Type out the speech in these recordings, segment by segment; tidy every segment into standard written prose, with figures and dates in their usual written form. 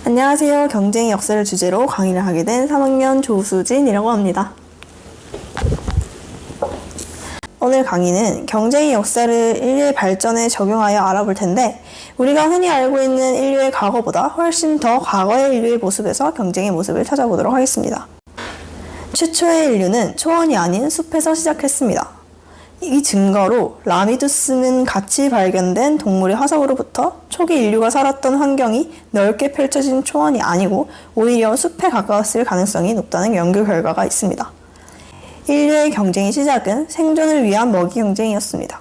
안녕하세요. 경쟁의 역사를 주제로 강의를 하게 된 3학년 조수진이라고 합니다. 오늘 강의는 경쟁의 역사를 인류의 발전에 적용하여 알아볼 텐데, 우리가 흔히 알고 있는 인류의 과거보다 훨씬 더 과거의 인류의 모습에서 경쟁의 모습을 찾아보도록 하겠습니다. 최초의 인류는 초원이 아닌 숲에서 시작했습니다. 이 증거로 라미두스는 같이 발견된 동물의 화석으로부터 초기 인류가 살았던 환경이 넓게 펼쳐진 초원이 아니고 오히려 숲에 가까웠을 가능성이 높다는 연구 결과가 있습니다. 인류의 경쟁의 시작은 생존을 위한 먹이 경쟁이었습니다.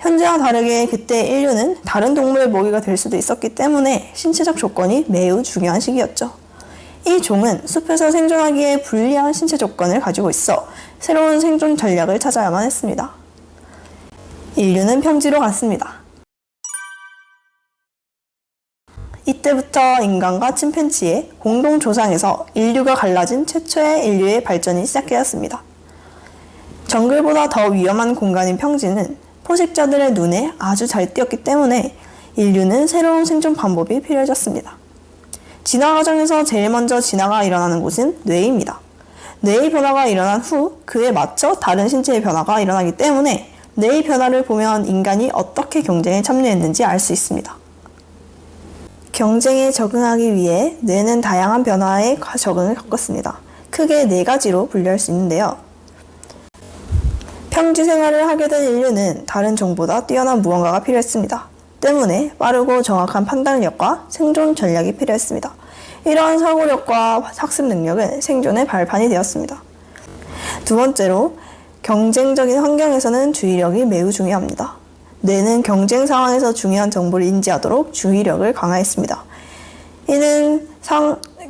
현재와 다르게 그때 인류는 다른 동물의 먹이가 될 수도 있었기 때문에 신체적 조건이 매우 중요한 시기였죠. 이 종은 숲에서 생존하기에 불리한 신체 조건을 가지고 있어 새로운 생존 전략을 찾아야만 했습니다. 인류는 평지로 갔습니다. 이때부터 인간과 침팬지의 공동 조상에서 인류가 갈라진 최초의 인류의 발전이 시작되었습니다. 정글보다 더 위험한 공간인 평지는 포식자들의 눈에 아주 잘 띄었기 때문에 인류는 새로운 생존 방법이 필요해졌습니다. 진화 과정에서 제일 먼저 진화가 일어나는 곳은 뇌입니다. 뇌의 변화가 일어난 후 그에 맞춰 다른 신체의 변화가 일어나기 때문에 뇌의 변화를 보면 인간이 어떻게 경쟁에 참여했는지 알 수 있습니다. 경쟁에 적응하기 위해 뇌는 다양한 변화에 적응을 겪었습니다. 크게 4가지로 분류할 수 있는데요. 평지 생활을 하게 된 인류는 다른 종보다 뛰어난 무언가가 필요했습니다. 때문에 빠르고 정확한 판단력과 생존 전략이 필요했습니다. 이러한 사고력과 학습 능력은 생존의 발판이 되었습니다. 두 번째로, 경쟁적인 환경에서는 주의력이 매우 중요합니다. 뇌는 경쟁 상황에서 중요한 정보를 인지하도록 주의력을 강화했습니다. 이는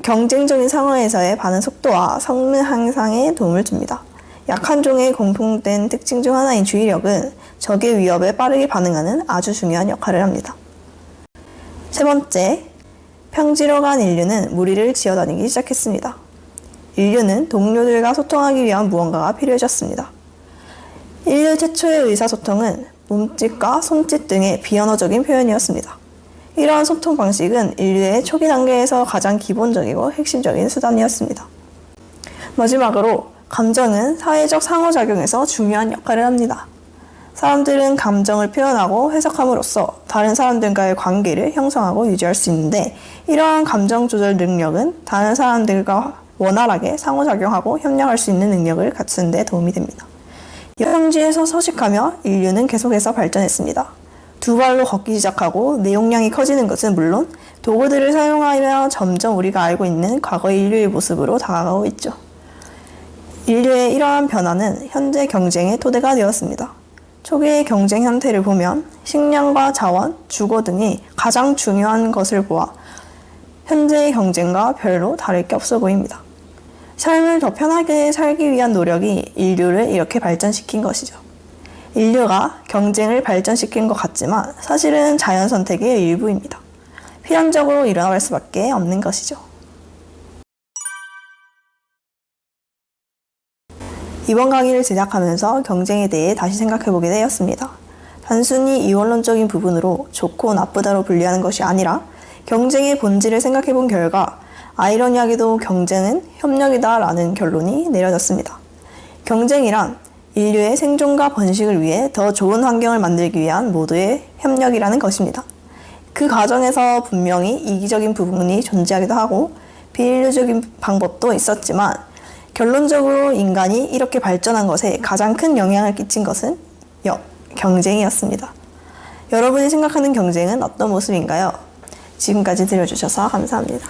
경쟁적인 상황에서의 반응 속도와 성능 향상에 도움을 줍니다. 약한 종의 공통된 특징 중 하나인 주의력은 적의 위협에 빠르게 반응하는 아주 중요한 역할을 합니다. 세 번째, 평지로 간 인류는 무리를 지어다니기 시작했습니다. 인류는 동료들과 소통하기 위한 무언가가 필요해졌습니다. 인류 최초의 의사소통은 몸짓과 손짓 등의 비언어적인 표현이었습니다. 이러한 소통 방식은 인류의 초기 단계에서 가장 기본적이고 핵심적인 수단이었습니다. 마지막으로, 감정은 사회적 상호작용에서 중요한 역할을 합니다. 사람들은 감정을 표현하고 해석함으로써 다른 사람들과의 관계를 형성하고 유지할 수 있는데, 이러한 감정 조절 능력은 다른 사람들과 원활하게 상호작용하고 협력할 수 있는 능력을 갖추는 데 도움이 됩니다. 평지에서 서식하며 인류는 계속해서 발전했습니다. 두 발로 걷기 시작하고 내용량이 커지는 것은 물론 도구들을 사용하며 점점 우리가 알고 있는 과거 인류의 모습으로 다가가고 있죠. 인류의 이러한 변화는 현재 경쟁의 토대가 되었습니다. 초기의 경쟁 형태를 보면 식량과 자원, 주거 등이 가장 중요한 것을 보아 현재의 경쟁과 별로 다를 게 없어 보입니다. 삶을 더 편하게 살기 위한 노력이 인류를 이렇게 발전시킨 것이죠. 인류가 경쟁을 발전시킨 것 같지만 사실은 자연 선택의 일부입니다. 필연적으로 일어날 수밖에 없는 것이죠. 이번 강의를 제작하면서 경쟁에 대해 다시 생각해보게 되었습니다. 단순히 이원론적인 부분으로 좋고 나쁘다로 분리하는 것이 아니라 경쟁의 본질을 생각해본 결과 아이러니하게도 경쟁은 협력이다 라는 결론이 내려졌습니다. 경쟁이란 인류의 생존과 번식을 위해 더 좋은 환경을 만들기 위한 모두의 협력이라는 것입니다. 그 과정에서 분명히 이기적인 부분이 존재하기도 하고 비인류적인 방법도 있었지만 결론적으로 인간이 이렇게 발전한 것에 가장 큰 영향을 끼친 것은 경쟁이었습니다. 여러분이 생각하는 경쟁은 어떤 모습인가요? 지금까지 들어주셔서 감사합니다.